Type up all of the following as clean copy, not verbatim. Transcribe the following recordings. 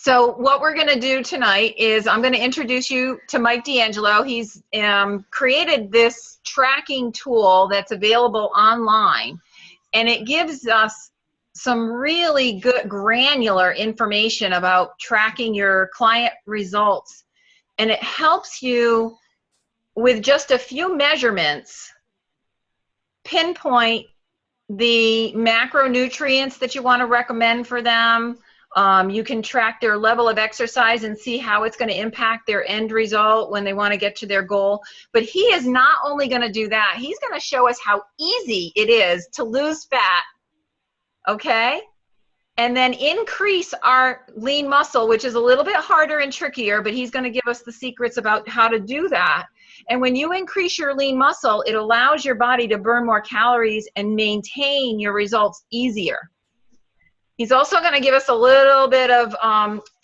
So what we're going to do tonight is I'm going to introduce you to Mike D'Angelo. He's created this tracking tool that's available online, and it gives us some really good granular information about tracking your client results, and it helps you with just a few measurements pinpoint the macronutrients that you want to recommend for them. You can track their level of exercise and see how it's going to impact their end result when they want to get to their goal. But he is not only going to do that, he's going to show us how easy it is to lose fat, okay? And then increase our lean muscle, which is a little bit harder and trickier, but he's going to give us the secrets about how to do that. And when you increase your lean muscle, it allows your body to burn more calories and maintain your results easier. He's also going to give us a little bit of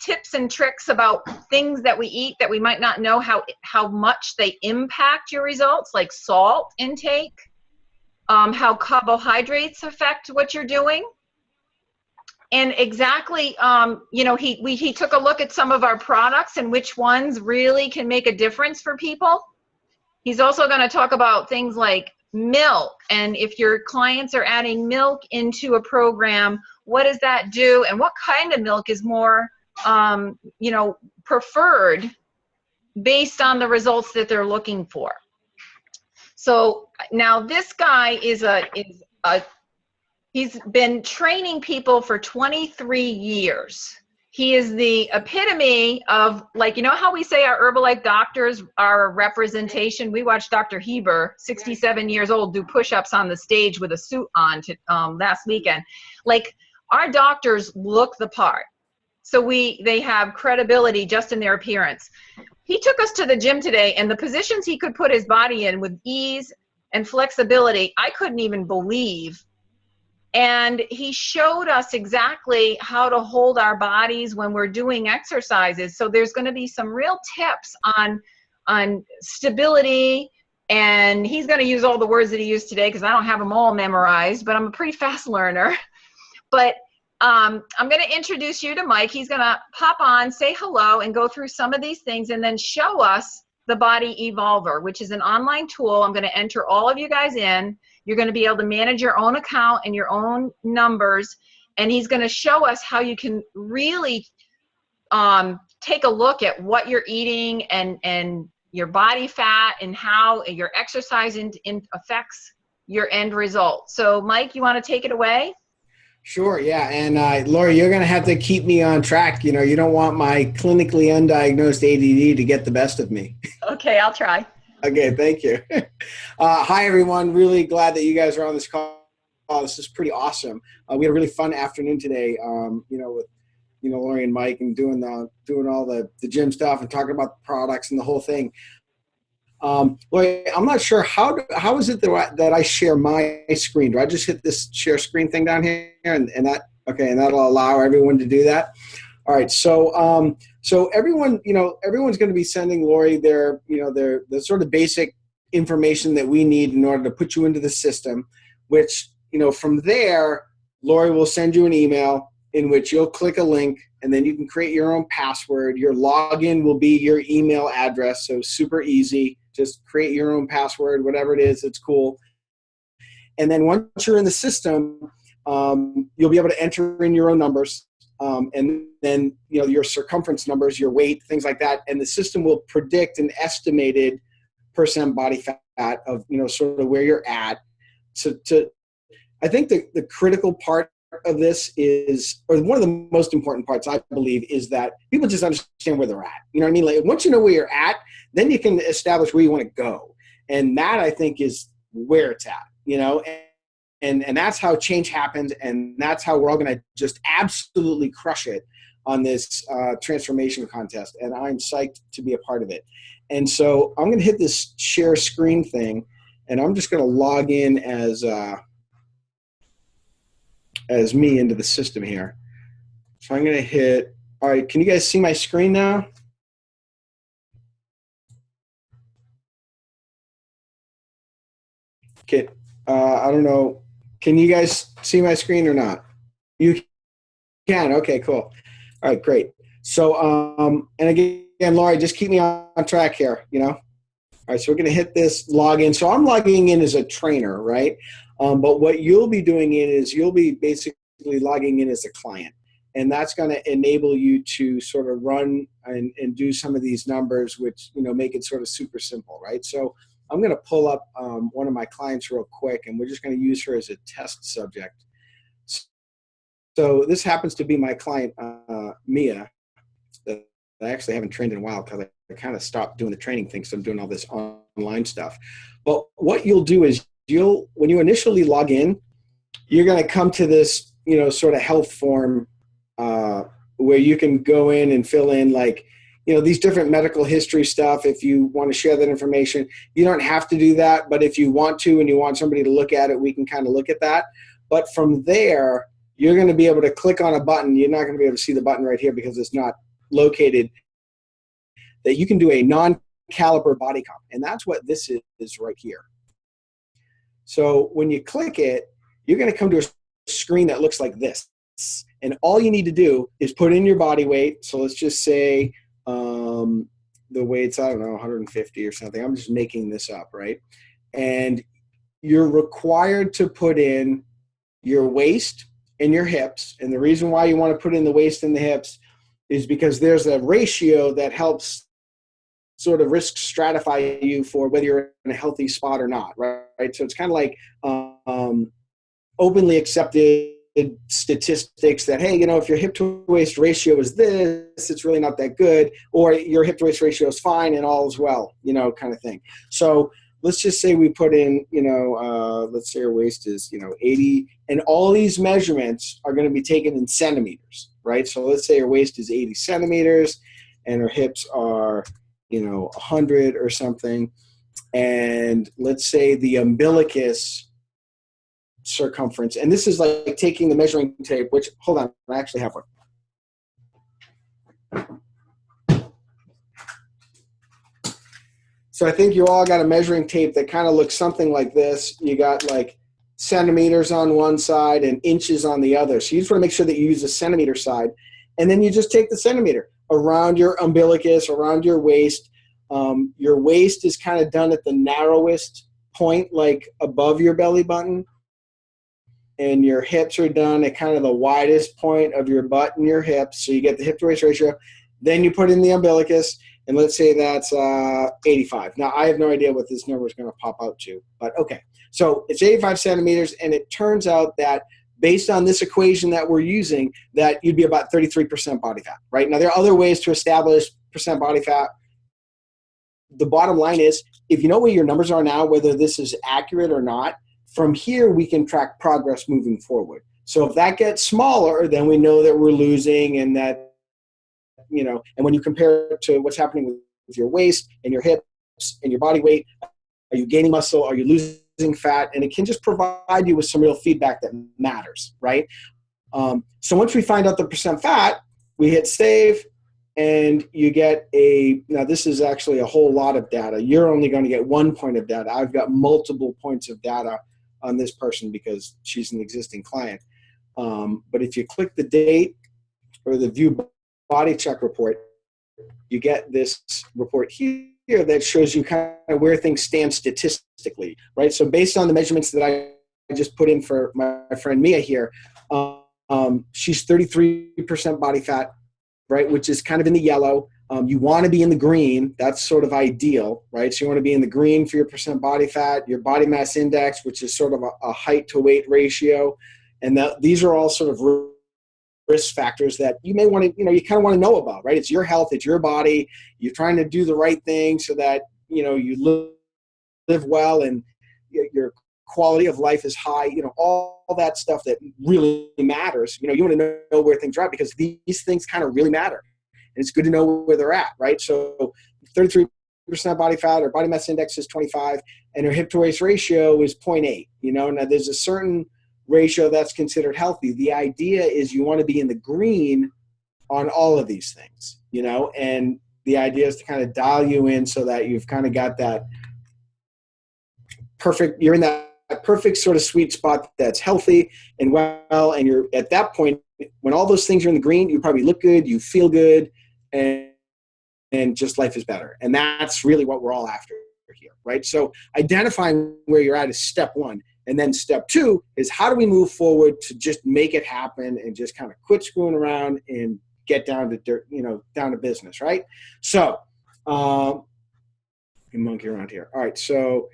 tips and tricks about things that we eat that we might not know how much they impact your results, like salt intake, how carbohydrates affect what you're doing. And exactly, you know, he took a look at some of our products and which ones really can make a difference for people. He's also going to talk about things like milk, and if your clients are adding milk into a program, what does that do, and what kind of milk is more, you know, preferred based on the results that they're looking for. So now this guy he's been training people for 23 years. He is the epitome of, like, you know how we say our Herbalife doctors are a representation? We watched Dr. Heber, 67 years old, do push-ups on the stage with a suit on last weekend. Like, our doctors look the part. So they have credibility just in their appearance. He took us to the gym today, and the positions he could put his body in with ease and flexibility, I couldn't even believe. And he showed us exactly how to hold our bodies when we're doing exercises. So there's going to be some real tips on stability, and he's going to use all the words that he used today because I don't have them all memorized, but I'm a pretty fast learner. But I'm going to introduce you to Mike. He's going to pop on, say hello, and go through some of these things, and then show us the Body Evolver, which is an online tool. I'm going to enter all of you guys in. You're going to be able to manage your own account and your own numbers, and he's going to show us how you can really take a look at what you're eating and your body fat and how your exercise affects your end result. So, Mike, you want to take it away? Sure, yeah. And Lori, you're going to have to keep me on track. You know, you don't want my clinically undiagnosed ADD to get the best of me. Okay, I'll try. Okay, thank you. Hi, everyone. Really glad that you guys are on this call. This is pretty awesome. We had a really fun afternoon today, you know, with Lori and Mike, and doing all the gym stuff and talking about the products and the whole thing. Lori, I'm not sure how is it that I share my screen? Do I just hit this share screen thing down here and that, okay, and that'll allow everyone to do that? All right, so everyone, everyone's going to be sending Lori their sort of basic information that we need in order to put you into the system, which, from there, Lori will send you an email in which you'll click a link, and then you can create your own password. Your login will be your email address, so super easy. Just create your own password, whatever it is, it's cool. And then once you're in the system, you'll be able to enter in your own numbers. And then, your circumference numbers, your weight, things like that. And the system will predict an estimated % body fat of, sort of where you're at. I think the critical part of this is, or one of the most important parts, I believe, is that people just understand where they're at. You know what I mean? Like, once you know where you're at, then you can establish where you want to go. And that, I think, is where it's at, And that's how change happens, and that's how we're all going to just absolutely crush it on this transformation contest. And I'm psyched to be a part of it. And so I'm going to hit this share screen thing, and I'm just going to log in as me into the system here. So I'm going to hit, all right, can you guys see my screen now? Okay, I don't know. Can you guys see my screen or not? You can. Okay, cool. All right, great. So, and again, Laurie, just keep me on track here, you know? All right, so we're going to hit this login. So I'm logging in as a trainer, right? But what you'll be doing is you'll be basically logging in as a client. And that's going to enable you to sort of run and do some of these numbers, which, you know, make it sort of super simple, right? So I'm going to pull up one of my clients real quick, and we're just going to use her as a test subject. So this happens to be my client, Mia, that I actually haven't trained in a while because I kind of stopped doing the training thing, so I'm doing all this online stuff. But what you'll do is when you initially log in, you're going to come to this, you know, sort of health form where you can go in and fill in, like, you know, these different medical history stuff. If you want to share that information, you don't have to do that. But if you want to and you want somebody to look at it, we can kind of look at that. But from there, you're going to be able to click on a button. You're not going to be able to see the button right here because it's not located, that you can do a non-caliper body comp. And that's what this is right here. So when you click it, you're going to come to a screen that looks like this. And all you need to do is put in your body weight. So let's just say the weight's, I don't know, 150 or something. I'm just making this up, right? And you're required to put in your waist and your hips. And the reason why you want to put in the waist and the hips is because there's a ratio that helps sort of risk stratify you for whether you're in a healthy spot or not, right? So it's kind of like openly accepted statistics that, hey, you know, if your hip to waist ratio is this, it's really not that good, or your hip to waist ratio is fine and all is well, you know, kind of thing. So let's just say we put in, you know, let's say our waist is, you know, 80, and all these measurements are going to be taken in centimeters, right? So let's say our waist is 80 centimeters and our hips are, you know, 100 or something. And let's say the umbilicus circumference, and this is like taking the measuring tape, which, hold on, I actually have one. So I think you all got a measuring tape that kind of looks something like this. You got like centimeters on one side and inches on the other. So you just want to make sure that you use the centimeter side. And then you just take the centimeter around your umbilicus, around your waist. Your waist is kind of done at the narrowest point, like above your belly button. And your hips are done at kind of the widest point of your butt and your hips. So you get the hip to waist ratio. Then you put in the umbilicus, and let's say that's 85. Now, I have no idea what this number is going to pop out to, but okay. So it's 85 centimeters, and it turns out that based on this equation that we're using, that you'd be about 33% body fat, right? Now, there are other ways to establish percent body fat. The bottom line is, if you know where your numbers are now, whether this is accurate or not, from here, we can track progress moving forward. So if that gets smaller, then we know that we're losing, and that, you know, and when you compare it to what's happening with your waist and your hips and your body weight, are you gaining muscle? Are you losing fat? And it can just provide you with some real feedback that matters, right? So once we find out the percent fat, we hit save, and you get now this is actually a whole lot of data. You're only going to get 1 point of data. I've got multiple points of data on this person because she's an existing client. But if you click the date or the view body check report, you get this report here that shows you kind of where things stand statistically, right? So based on the measurements that I just put in for my friend Mia here, she's 33% body fat, right, which is kind of in the yellow. You want to be in the green. That's sort of ideal, right? So you want to be in the green for your percent body fat, your body mass index, which is sort of a height to weight ratio. And these are all sort of risk factors that you may want to, you know, you kind of want to know about, right? It's your health, it's your body. You're trying to do the right thing so that, you know, you live well and your quality of life is high, you know, all that stuff that really matters. You know, you want to know where things are at because these things kind of really matter. And it's good to know where they're at, right? So 33% body fat, or body mass index is 25, and her hip to waist ratio is 0.8. You know, now there's a certain ratio that's considered healthy. The idea is you want to be in the green on all of these things, you know, and the idea is to kind of dial you in so that you've kind of got that perfect, you're in that perfect sort of sweet spot that's healthy and well, and you're at that point, when all those things are in the green, you probably look good, you feel good, and just life is better. And that's really what we're all after here, right? So identifying where you're at is step one. And then step two is how do we move forward to just make it happen and just kind of quit screwing around and get down to dirt, down to business, right? So, monkey around here. All right. So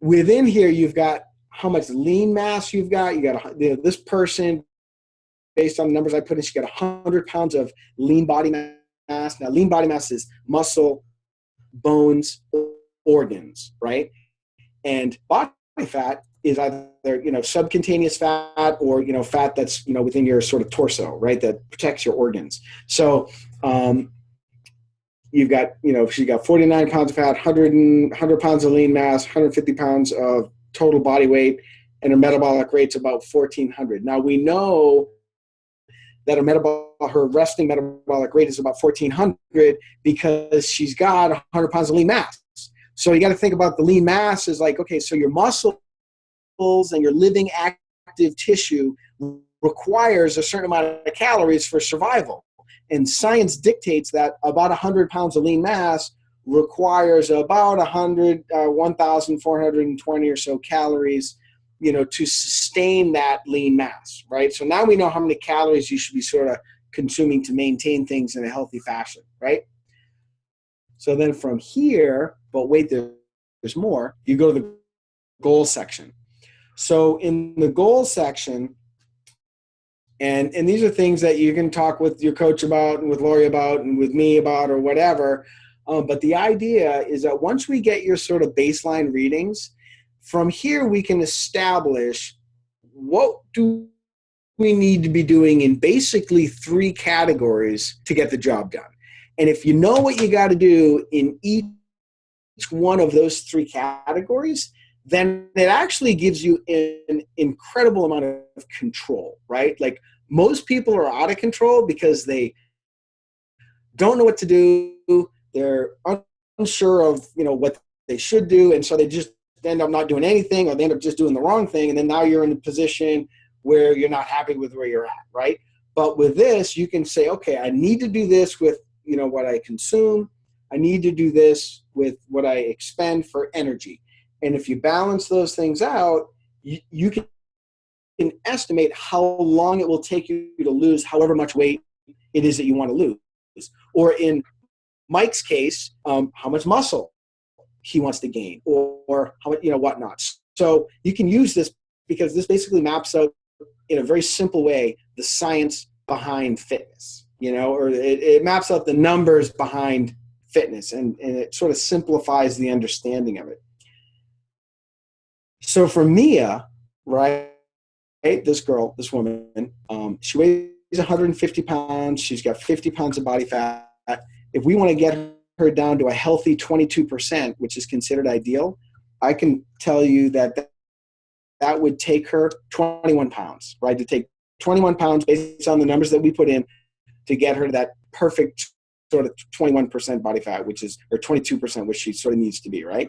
within here, you've got how much lean mass you've got. You got this person, based on the numbers I put in, she got 100 pounds of lean body mass. Now, lean body mass is muscle, bones, organs, right? And body fat is either subcutaneous fat or fat that's within your sort of torso, right? That protects your organs. So you've got she's got 49 pounds of fat, 100 pounds of lean mass, 150 pounds of total body weight, and her metabolic rate's about 1,400. Now we know that her resting metabolic rate is about 1,400 because she's got 100 pounds of lean mass. So you got to think about the lean mass is like, okay, so your muscles and your living active tissue requires a certain amount of calories for survival. And science dictates that about 100 pounds of lean mass requires about 1,420 or so calories, to sustain that lean mass, right? So now we know how many calories you should be sort of consuming to maintain things in a healthy fashion, right? So then from here, but wait, there's more. You go to the goal section. So in the goal section, and these are things that you can talk with your coach about and with Lori about and with me about or whatever. But the idea is that once we get your sort of baseline readings, from here we can establish what do we need to be doing in basically 3 categories to get the job done. And if you know what you got to do in each one of those 3 categories, then it actually gives you an incredible amount of control, right? Like most people are out of control because they don't know what to do. They're unsure of, what they should do. And so they just end up not doing anything, or they end up just doing the wrong thing. And then now you're in a position where you're not happy with where you're at, right? But with this, you can say, okay, I need to do this with, what I consume. I need to do this with what I expend for energy. And if you balance those things out, you can estimate how long it will take you to lose however much weight it is that you want to lose. Or in Mike's case, how much muscle he wants to gain, or how much, whatnot. So you can use this because this basically maps out in a very simple way the science behind fitness, or it maps out the numbers behind fitness, and it sort of simplifies the understanding of it. So for Mia, right, this woman, she weighs 150 pounds. She's got 50 pounds of body fat. If we want to get her down to a healthy 22%, which is considered ideal, I can tell you that would take her 21 pounds, right? To take 21 pounds based on the numbers that we put in to get her to that perfect sort of 21% body fat, or 22%, which she sort of needs to be, right?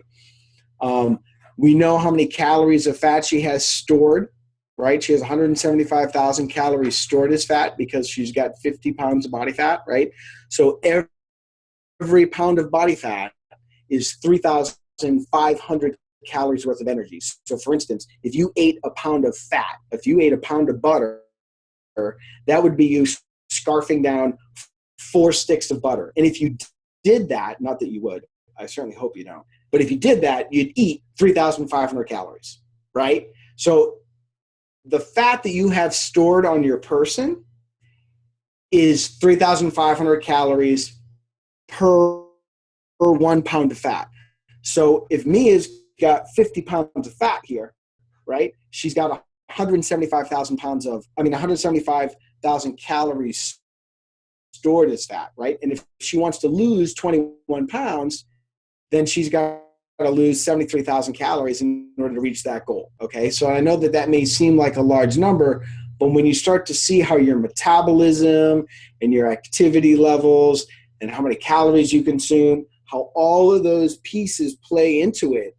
We know how many calories of fat she has stored, right? She has 175,000 calories stored as fat because she's got 50 pounds of body fat, right? So every pound of body fat is 3,500 calories worth of energy. So for instance, if you ate a pound of fat, if you ate a pound of butter, that would be you scarfing down 4 sticks of butter. And if you did that, not that you would, I certainly hope you don't, but if you did that, you'd eat 3,500 calories, right? So the fat that you have stored on your person is 3,500 calories per 1 pound of fat. So if Mia's got 50 pounds of fat here, right? She's got 175,000 calories stored as fat, right? And if she wants to lose 21 pounds, then she's got to lose 73,000 calories in order to reach that goal, okay? So I know that may seem like a large number, but when you start to see how your metabolism and your activity levels and how many calories you consume, how all of those pieces play into it,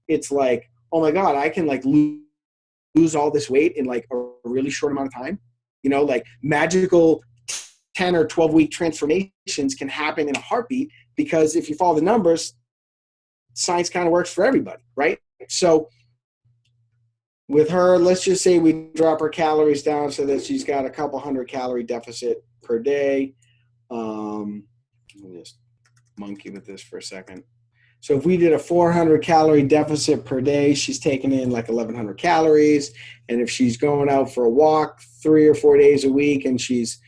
it's like, oh my God, I can like lose all this weight in like a really short amount of time. You know, like magical 10 or 12-week transformations can happen in a heartbeat, because if you follow the numbers, science kind of works for everybody, right? So with her, let's just say we drop her calories down so that she's got a couple 100-calorie deficit per day. Let me just monkey with this for a second. So if we did a 400-calorie deficit per day, she's taking in like 1,100 calories. And if she's going out for a walk 3 or 4 days a week, and she's,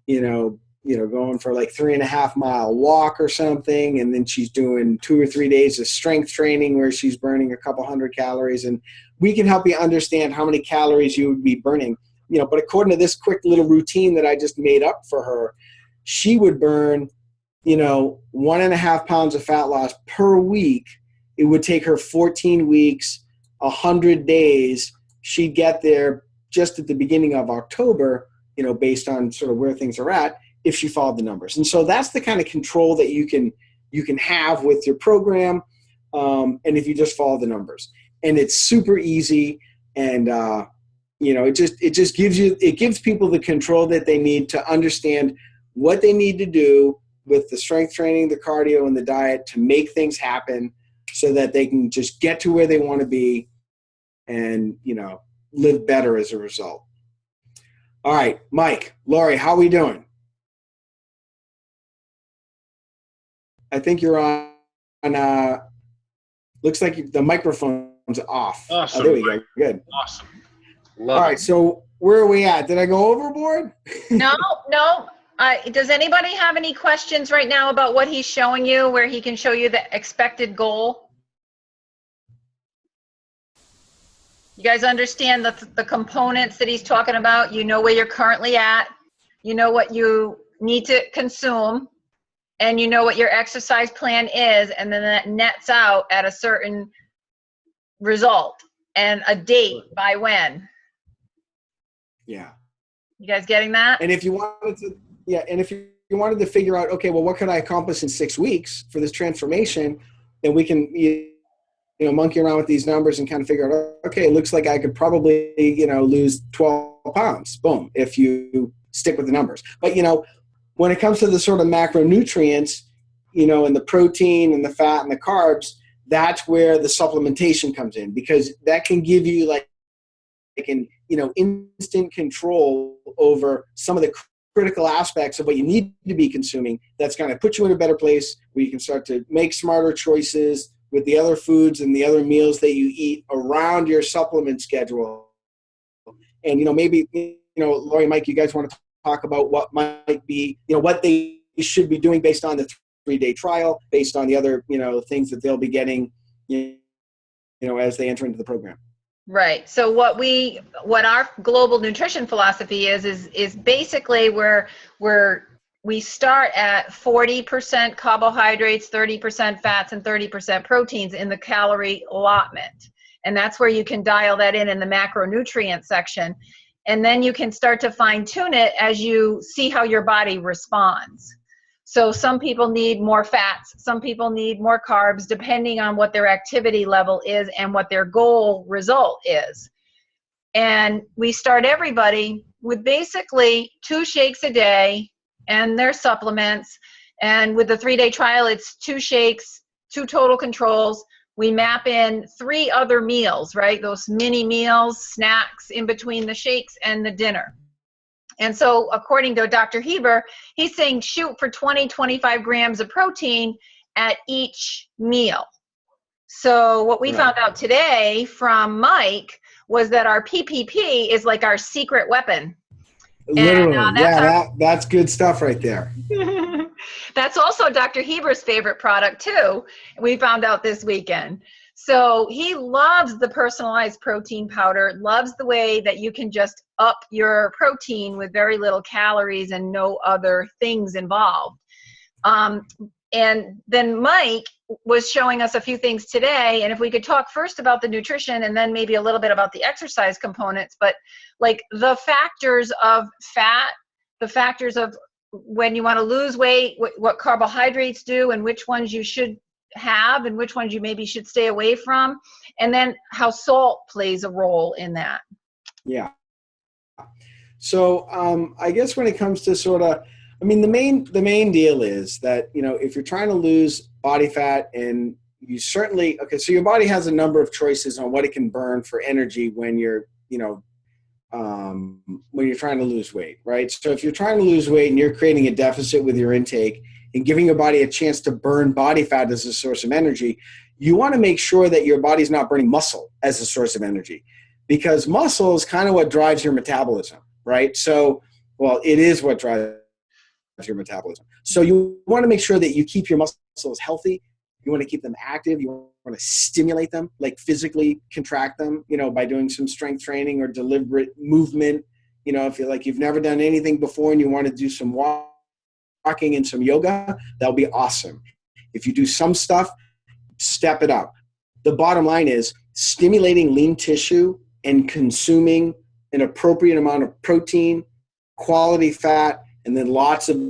going for like 3.5-mile walk or something, and then she's doing 2 or 3 days of strength training where she's burning a couple 100 calories, and we can help you understand how many calories you would be burning. But according to this quick little routine that I just made up for her, she would burn 1.5 pounds of fat loss per week. It would take her 14 weeks, 100 days. She'd get there just at the beginning of October, based on sort of where things are at, if she followed the numbers. And so that's the kind of control that you can have with your program, and if you just follow the numbers. And it's super easy, and it gives people the control that they need to understand what they need to do with the strength training, the cardio, and the diet to make things happen, so that they can just get to where they want to be and, live better as a result. All right, Mike, Lori, how are we doing? I think you're on looks like the microphone's off. Awesome. Oh, there we go. Good. Awesome. All right, so where are we at? Did I go overboard? No. Does anybody have any questions right now about what he's showing you, where he can show you the expected goal? You guys understand the components that he's talking about? You know where you're currently at. You know what you need to consume. And you know what your exercise plan is. And then that nets out at a certain result and a date by when. Yeah. You guys getting that? And if you wanted to, and if you wanted to figure out, okay, well, what could I accomplish in 6 weeks for this transformation? Then we can, monkey around with these numbers and kind of figure out, okay, it looks like I could probably, lose 12 pounds. Boom, if you stick with the numbers. But, when it comes to the sort of macronutrients, and the protein and the fat and the carbs, that's where the supplementation comes in, because that can give you like instant control over some of the critical aspects of what you need to be consuming. That's going to put you in a better place where you can start to make smarter choices with the other foods and the other meals that you eat around your supplement schedule. And, maybe, Lori, Mike, you guys want to talk about what might be, what they should be doing based on the 3-day trial, based on the other, things that they'll be getting, as they enter into the program. Right. So what our global nutrition philosophy is basically where we start at 40% carbohydrates, 30% fats, and 30% proteins in the calorie allotment. And that's where you can dial that in the macronutrient section. And then you can start to fine tune it as you see how your body responds. So some people need more fats, some people need more carbs, depending on what their activity level is and what their goal result is. And we start everybody with basically 2 shakes a day and their supplements. And with the 3-day trial, it's 2 shakes, 2 total controls. We map in 3 other meals, right? Those mini meals, snacks in between the shakes and the dinner. And so according to Dr. Heber, he's saying shoot for 20-25 grams of protein at each meal. So what we found out today from Mike was that our PPP is like our secret weapon. Literally, and, that's good stuff right there. That's also Dr. Heber's favorite product too. We found out this weekend. So he loves the personalized protein powder, loves the way that you can just up your protein with very little calories and no other things involved. And then Mike was showing us a few things today. And if we could talk first about the nutrition and then maybe a little bit about the exercise components, but like the factors of fat, the factors of when you want to lose weight, what carbohydrates do and which ones you should have and which ones you maybe should stay away from, and then how salt plays a role in that. Yeah. So I guess when it comes to sort of, I mean, the main deal is that, you know, if you're trying to lose body fat, and you certainly, okay, so your body has a number of choices on what it can burn for energy when you're, you know, when you're trying to lose weight, right? So if you're trying to lose weight and you're creating a deficit with your intake and giving your body a chance to burn body fat as a source of energy, you want to make sure that your body's not burning muscle as a source of energy, because muscle is kind of what drives your metabolism, right? So, well, it is what drives your metabolism. So you want to make sure that you keep your muscles healthy. You want to keep them active. You want to stimulate them, like physically contract them, you know, by doing some strength training or deliberate movement. You know, if you're like, you've never done anything before and you want to do some walking and some yoga, that'll be awesome. If you do some stuff, step it up. The bottom line is stimulating lean tissue and consuming an appropriate amount of protein, quality fat, and then lots of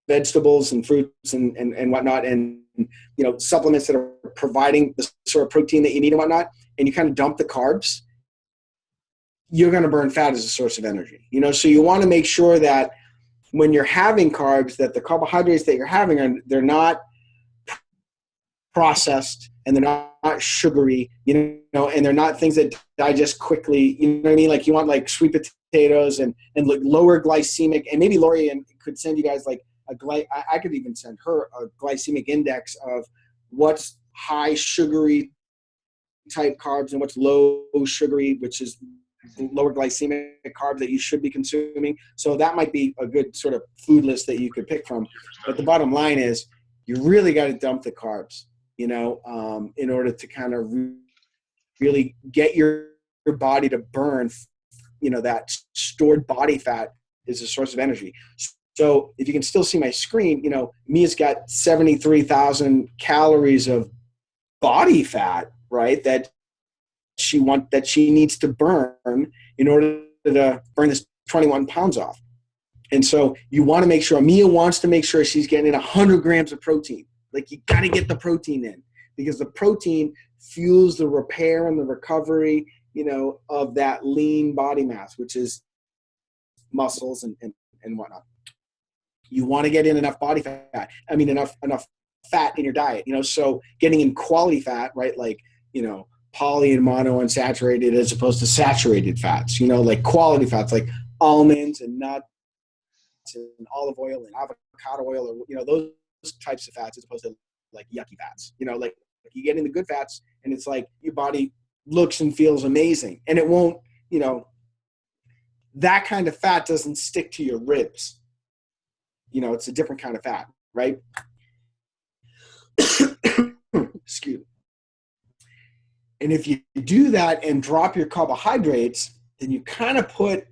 vegetables and fruits and whatnot, and, you know, supplements that are providing the sort of protein that you need and whatnot, and you kind of dump the carbs, you're going to burn fat as a source of energy. You know, so you want to make sure that when you're having carbs, that the carbohydrates that you're having they're not processed and they're not sugary, you know, and they're not things that digest quickly. You know what I mean? Like, you want like sweet potatoes and like lower glycemic, and maybe Lori could send you guys like I could even send her a glycemic index of what's high sugary type carbs and what's low sugary, which is lower glycemic carbs that you should be consuming. So that might be a good sort of food list that you could pick from. But the bottom line is you really got to dump the carbs, you know, in order to kind of really get your body to burn, you know, that stored body fat is a source of energy. So if you can still see my screen, you know, Mia's got 73,000 calories of body fat, right? That she needs to burn in order to burn this 21 pounds off. And so you want to make sure, Mia wants to make sure she's getting in 100 grams of protein. Like, you got to get the protein in, because the protein fuels the repair and the recovery, you know, of that lean body mass, which is muscles and whatnot. You want to get in enough body fat. I mean, enough fat in your diet, you know, so getting in quality fat, right? Like, you know, poly and monounsaturated as opposed to saturated fats, you know, like quality fats, like almonds and nuts and olive oil and avocado oil, or, you know, those types of fats, as opposed to like yucky fats, you know, like you get in the good fats and it's like your body looks and feels amazing, and it won't, you know, that kind of fat doesn't stick to your ribs. You know, it's a different kind of fat, right? Excuse me. And if you do that and drop your carbohydrates, then you kind of put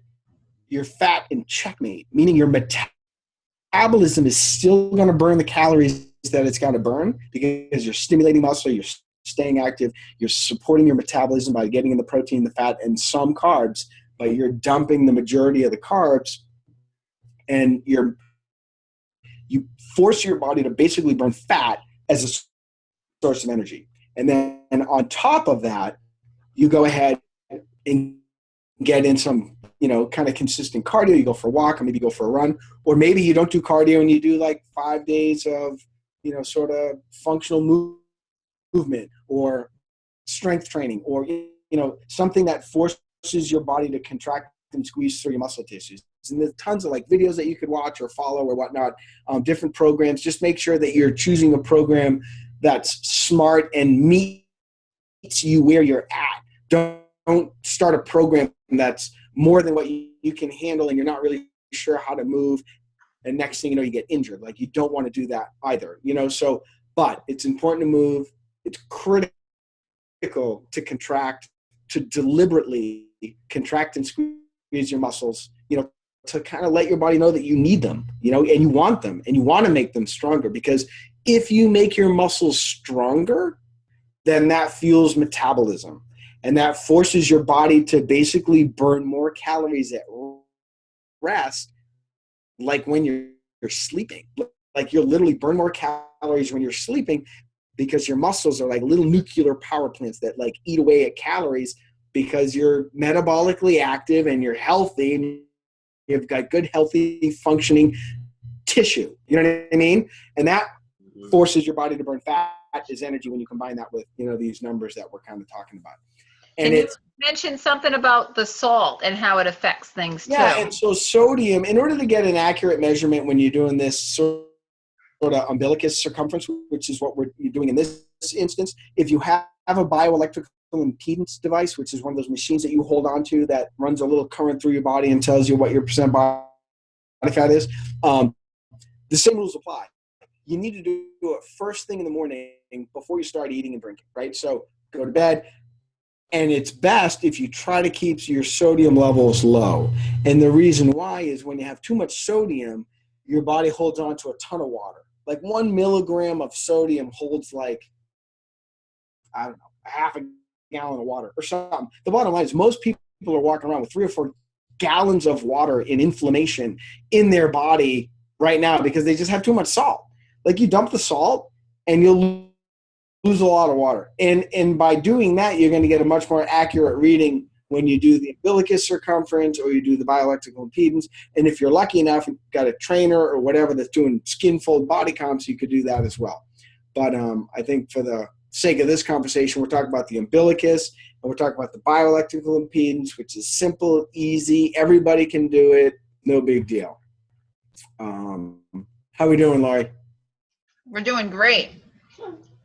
your fat in checkmate, meaning your metabolism is still going to burn the calories that it's got to burn, because you're stimulating muscle, you're staying active, you're supporting your metabolism by getting in the protein, the fat, and some carbs, but you're dumping the majority of the carbs, and you force your body to basically burn fat as a source of energy. And then on top of that, you go ahead and get in some, you know, kind of consistent cardio. You go for a walk, or maybe go for a run, or maybe you don't do cardio and you do like 5 days of, you know, sort of functional movement or strength training, or, you know, something that forces your body to contract and squeeze through your muscle tissues. And there's tons of like videos that you could watch or follow or whatnot, different programs. Just make sure that you're choosing a program that's smart and meets you where you're at. Don't start a program that's more than what you can handle and you're not really sure how to move, and next thing you know, you get injured. Like, you don't want to do that either, you know. So, but it's important to move. It's critical to contract, to deliberately contract and squeeze your muscles, you know, to kind of let your body know that you need them, you know, and you want them, and you want to make them stronger. Because if you make your muscles stronger, then that fuels metabolism, and that forces your body to basically burn more calories at rest, like when you're sleeping. Like, you'll literally burn more calories when you're sleeping, because your muscles are like little nuclear power plants that like eat away at calories because you're metabolically active and you're healthy and you've got good, healthy, functioning tissue. You know what I mean? And that forces your body to burn fat as energy when you combine that with, these numbers that we're kind of talking about. And you mention something about the salt and how it affects things too? Yeah, and so sodium, in order to get an accurate measurement when you're doing this sort of umbilicus circumference, which is what we're doing in this instance, if you have a bioelectrical impedance device, which is one of those machines that you hold on to that runs a little current through your body and tells you what your percent body fat is, the same rules apply. You need to do it first thing in the morning before you start eating and drinking, right? So go to bed. And it's best if you try to keep your sodium levels low. And the reason why is when you have too much sodium, your body holds on to a ton of water. Like 1 milligram of sodium holds like, I don't know, a half a gallon of water or something. The bottom line is most people are walking around with 3 or 4 gallons of water in inflammation in their body right now because they just have too much salt. Like you dump the salt and you'll lose a lot of water. And by doing that, you're going to get a much more accurate reading when you do the umbilicus circumference or you do the bioelectrical impedance. And if you're lucky enough, you've got a trainer or whatever that's doing skin fold body comps, you could do that as well. But I think for the sake of this conversation, we're talking about the umbilicus and we're talking about the bioelectrical impedance, which is simple, easy. Everybody can do it. No big deal. How we doing, Laurie? We're doing great.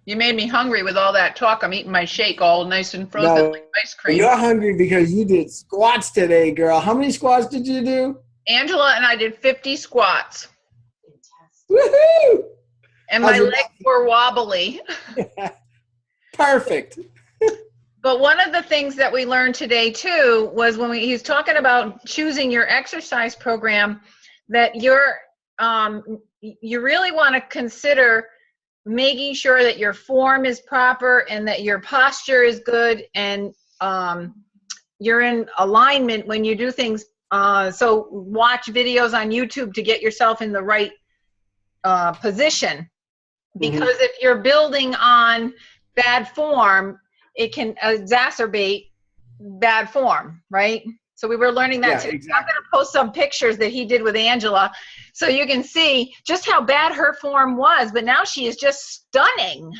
You made me hungry with all that talk. I'm eating my shake all nice and frozen like ice cream. You're hungry because you did squats today, girl. How many squats did you do? Angela and I did 50 squats. Woohoo! And my legs were wobbly. Perfect. But one of the things that we learned today too was when he's talking about choosing your exercise program, that you really want to consider making sure that your form is proper and that your posture is good and you're in alignment when you do things. So watch videos on YouTube to get yourself in the right position. Because if you're building on bad form, it can exacerbate bad form, right? So we were learning that today. Exactly. I'm going to post some pictures that he did with Angela so you can see just how bad her form was. But now she is just stunning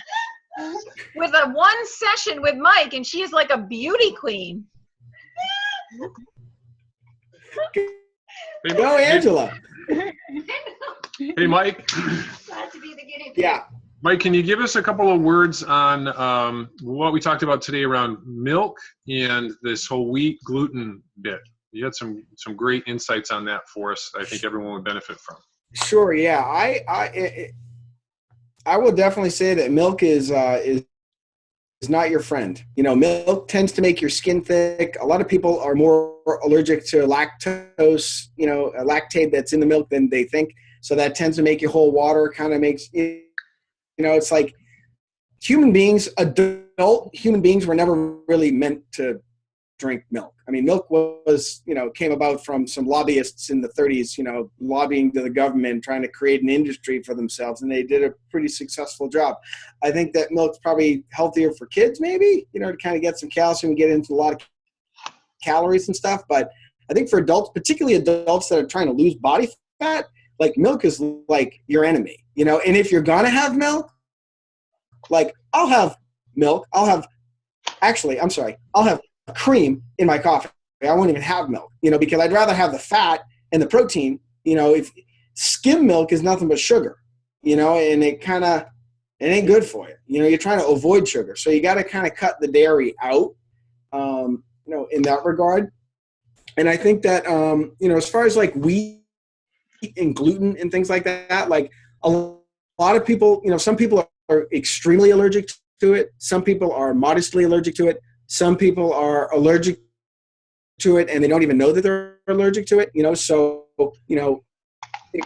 with a 1 session with Mike, and she is like a beauty queen. Go, Angela. Hey, Mike. Glad to be the guinea pig. Yeah. Mike, can you give us a couple of words on what we talked about today around milk and this whole wheat gluten bit? You had some great insights on that for us. I think everyone would benefit from. Sure. Yeah. I will definitely say that milk is not your friend. Milk tends to make your skin thick. A lot of people are more allergic to lactose, a lactate that's in the milk than they think. So that tends to make your whole water kind of makes it. It's like adult human beings were never really meant to drink milk. I mean, milk was, came about from some lobbyists in the 30s, lobbying to the government, trying to create an industry for themselves. And they did a pretty successful job. I think that milk's probably healthier for kids, maybe, to kind of get some calcium and get into a lot of calories and stuff. But I think for adults, particularly adults that are trying to lose body fat, like milk is like your enemy, and if you're going to have milk, like I'll have milk. I'll have cream in my coffee. I won't even have milk, because I'd rather have the fat and the protein, if skim milk is nothing but sugar, and it ain't good for you. You're trying to avoid sugar. So you got to kind of cut the dairy out, in that regard. And I think that, as far as like wheat and gluten and things like that, like a lot of people, some people are extremely allergic to it. Some people are modestly allergic to it. Some people are allergic to it and they don't even know that they're allergic to it, so, it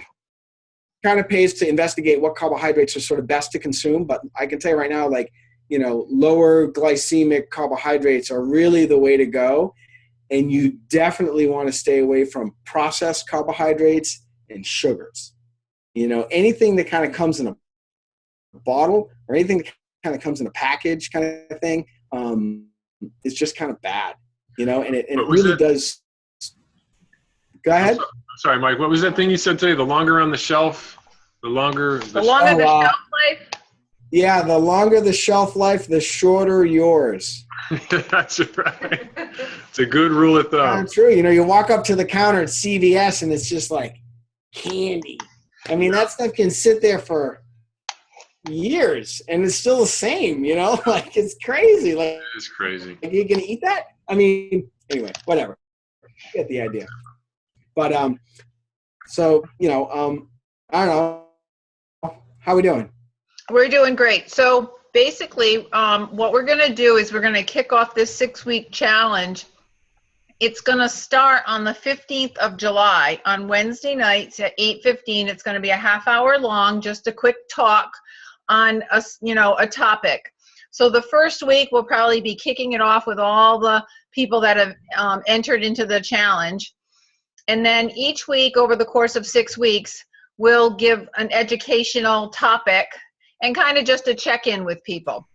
kind of pays to investigate what carbohydrates are sort of best to consume. But I can tell you right now, like, lower glycemic carbohydrates are really the way to go. And you definitely want to stay away from processed carbohydrates and sugars. Anything that kind of comes in a bottle or anything that kind of comes in a package kind of thing, it's just kind of bad, you know, and it really does. Go ahead. Sorry, Mike. What was that thing you said today? The longer on the shelf, the longer the shelf life? Yeah, the longer the shelf life, the shorter yours. That's right. It's a good rule of thumb. True. You know, you walk up to the counter at CVS and it's just like candy. I mean, that stuff can sit there for years and it's still the same, you know, like it's crazy. Like, it's crazy. Are you going to eat that? I mean, anyway, whatever. You get the idea. But, so, you know, I don't know. How are we doing? We're doing great. So basically, what we're going to do is we're going to kick off this 6-week challenge. It's going to start on the 15th of July on Wednesday nights at 8:15. It's going to be a half-hour long, just a quick talk on a topic. So the first week we'll probably be kicking it off with all the people that have entered into the challenge. And then each week over the course of 6 weeks, we'll give an educational topic and kind of just a check-in with people.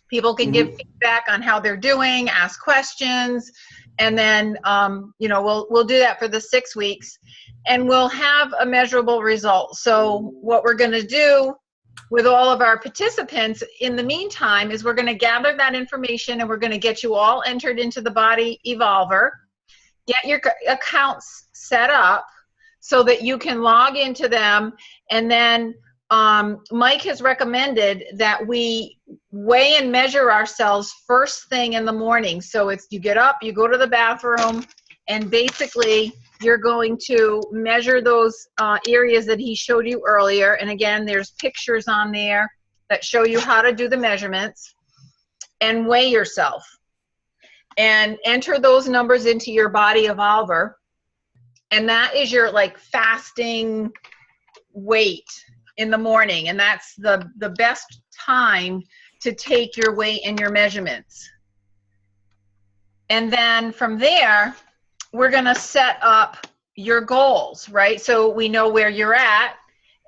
People can give feedback on how they're doing, ask questions, and then we'll do that for the 6 weeks, and we'll have a measurable result. So what we're going to do with all of our participants in the meantime is we're going to gather that information and we're going to get you all entered into the Body Evolver, get your accounts set up so that you can log into them, and then Mike has recommended that we weigh and measure ourselves first thing in the morning. So it's you get up, you go to the bathroom, and basically you're going to measure those areas that he showed you earlier. And again, there's pictures on there that show you how to do the measurements, and weigh yourself and enter those numbers into your Body Evolver. And that is your like fasting weight in the morning, and that's the best time to take your weight and your measurements. And then from there, we're going to set up your goals, right? So we know where you're at,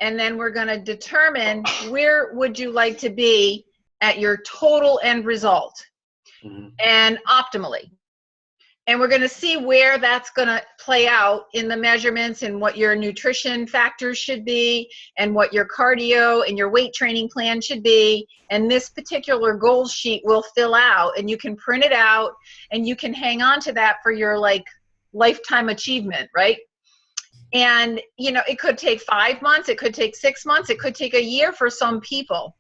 and then we're going to determine where would you like to be at your total end result, and optimally. And we're going to see where that's going to play out in the measurements and what your nutrition factors should be and what your cardio and your weight training plan should be. And this particular goal sheet will fill out, and you can print it out and you can hang on to that for your like lifetime achievement, right? And, you know, it could take 5 months, it could take 6 months, it could take a year for some people.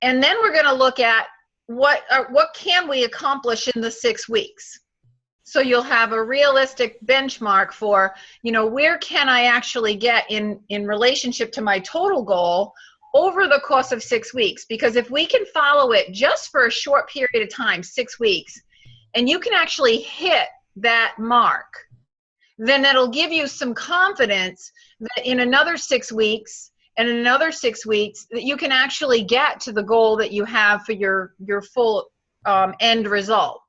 And then we're going to look at what can we accomplish in the 6 weeks. So you'll have a realistic benchmark for, you know, where can I actually get in relationship to my total goal over the course of 6 weeks? Because if we can follow it just for a short period of time, 6 weeks, and you can actually hit that mark, then it'll give you some confidence that in another 6 weeks and in another 6 weeks that you can actually get to the goal that you have for your full end result.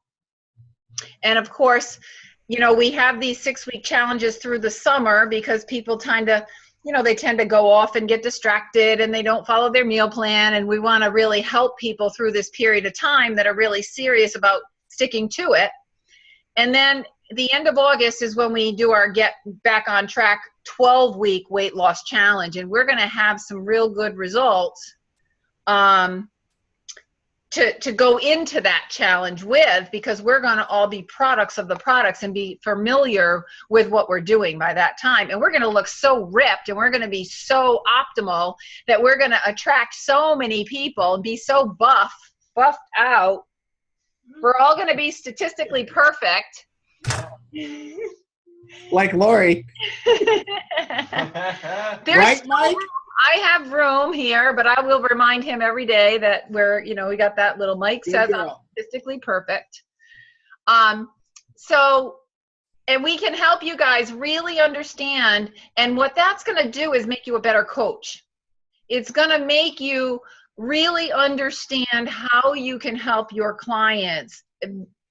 And of course, you know, we have these 6-week challenges through the summer because people tend to go off and get distracted and they don't follow their meal plan. And we want to really help people through this period of time that are really serious about sticking to it. And then the end of August is when we do our Get Back on Track 12-week weight loss challenge. And we're going to have some real good results to go into that challenge with, because we're going to all be products of the products and be familiar with what we're doing by that time. And we're going to look so ripped and we're going to be so optimal that we're going to attract so many people and be so buffed out. We're all going to be statistically perfect. Like Lori. There's right, Mike? I have room here, but I will remind him every day that we got that little Mike says I'm statistically perfect. So, and we can help you guys really understand, and what that's going to do is make you a better coach. It's going to make you really understand how you can help your clients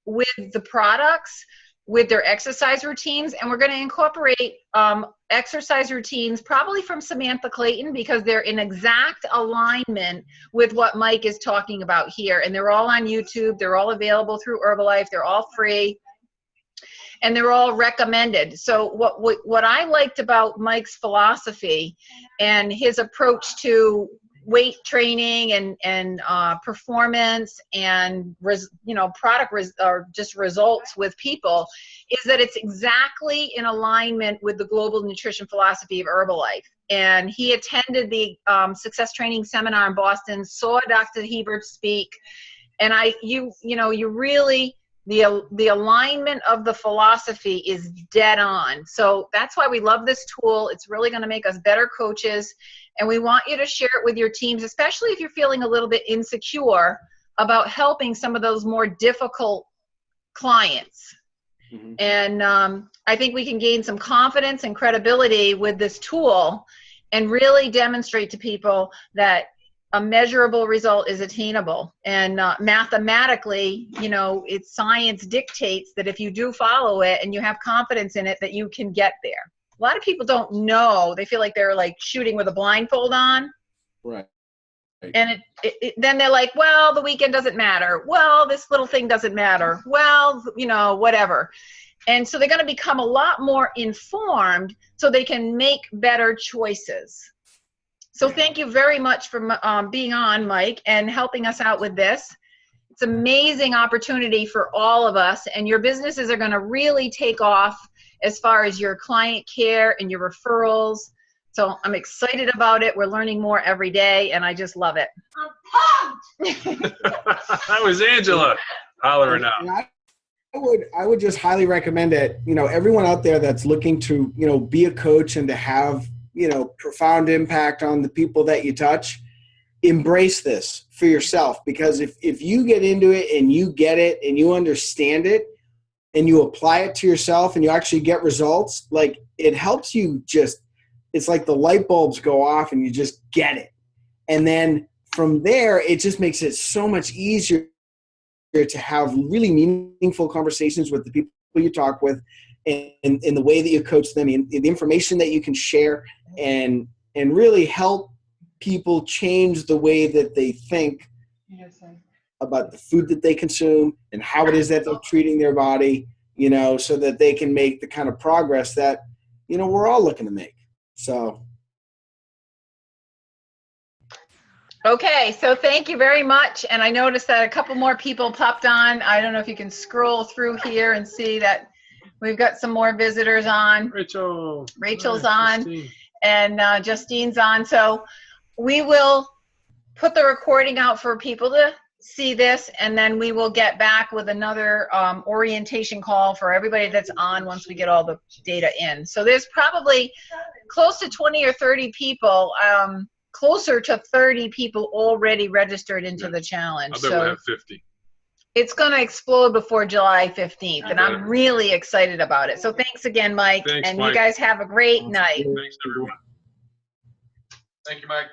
with the products, with their exercise routines, and we're going to incorporate exercise routines probably from Samantha Clayton, because they're in exact alignment with what Mike is talking about here. And they're all on YouTube. They're all available through Herbalife. They're all free, and they're all recommended. So what I liked about Mike's philosophy and his approach to weight training and performance and product or just results with people is that it's exactly in alignment with the global nutrition philosophy of Herbalife. And he attended the success training seminar in Boston, saw Dr. Hebert speak, and you really, the alignment of the philosophy is dead on. So that's why we love this tool. It's really going to make us better coaches. And we want you to share it with your teams, especially if you're feeling a little bit insecure about helping some of those more difficult clients. Mm-hmm. And I think we can gain some confidence and credibility with this tool and really demonstrate to people that a measurable result is attainable. And mathematically, it's science dictates that if you do follow it and you have confidence in it, that you can get there. A lot of people don't know. They feel like they're like shooting with a blindfold on. Right. And then they're like, well, the weekend doesn't matter. Well, this little thing doesn't matter. Well, whatever. And so they're going to become a lot more informed so they can make better choices. So thank you very much for being on, Mike, and helping us out with this. It's an amazing opportunity for all of us, and your businesses are going to really take off as far as your client care and your referrals. So I'm excited about it. We're learning more every day, and I just love it. I'm pumped! That was Angela hollering out. I would just highly recommend it. Everyone out there that's looking to, be a coach and to have, profound impact on the people that you touch, embrace this for yourself. Because if you get into it and you get it and you understand it and you apply it to yourself and you actually get results, like it helps you it's like the light bulbs go off and you just get it. And then from there, it just makes it so much easier to have really meaningful conversations with the people you talk with, and in the way that you coach them, and the information that you can share, and really help people change the way that they think about the food that they consume and how it is that they're treating their body, so that they can make the kind of progress that, we're all looking to make. So. Okay, so thank you very much. And I noticed that a couple more people popped on. I don't know if you can scroll through here and see that we've got some more visitors on. Rachel's on, Justine. And Justine's on. So we will put the recording out for people to see this, and then we will get back with another orientation call for everybody that's on once we get all the data in. So there's probably close to 20 or 30 people, closer to 30 people already registered into the challenge. I bet we'll have 50. It's going to explode before July 15th, and I'm really excited about it. So thanks again, Mike. Thanks, and Mike. You guys have a great night. Thanks, everyone. Thank you, Mike.